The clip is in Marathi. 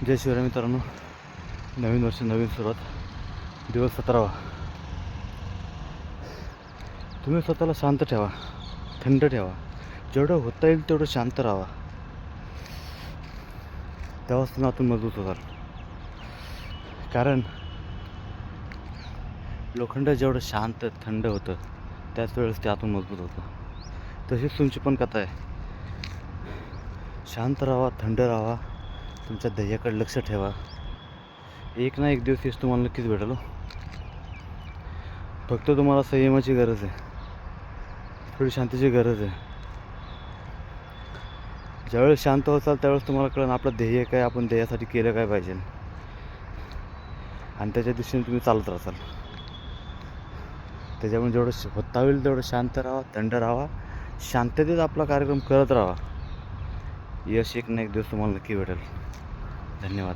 जय शिवराय मित्रांनो. नवीन वर्ष, नवीन सुरुवात. दिवस 17वा. तुम्ही स्वतःला शांत ठेवा, थंड ठेवा. जेवढं होता येईल तेवढं शांत राहा. तेव्हाच तुम्ही आतून मजबूत होताल. कारण लोखंड जेवढं शांत थंड होतं त्याच वेळेस ते आतून मजबूत होतं. तशीच तुमची पण कथा आहे. शांत राहा, थंड राहा, तुमच्या ध्येयाकडे लक्ष ठेवा. एक ना एक दिवस यश तुम्हाला नक्कीच भेटेल. फक्त तुम्हाला संयमाची गरज आहे, थोडी शांतीची गरज आहे. ज्यावेळेस शांत होताल त्यावेळेस तुम्हाला कळेल आपलं ध्येय काय, आपण ध्येयासाठी केलं काय पाहिजे, आणि त्याच्या दिशेने तुम्ही चालत राहाल. त्याच्यामुळे जेवढं होता होईल तेवढं शांत राहा, थंड राहा, शांततेत आपला कार्यक्रम करत राहा. यश एक ना एक दिवस तुम्हाला नक्की भेटेल. धन्यवाद.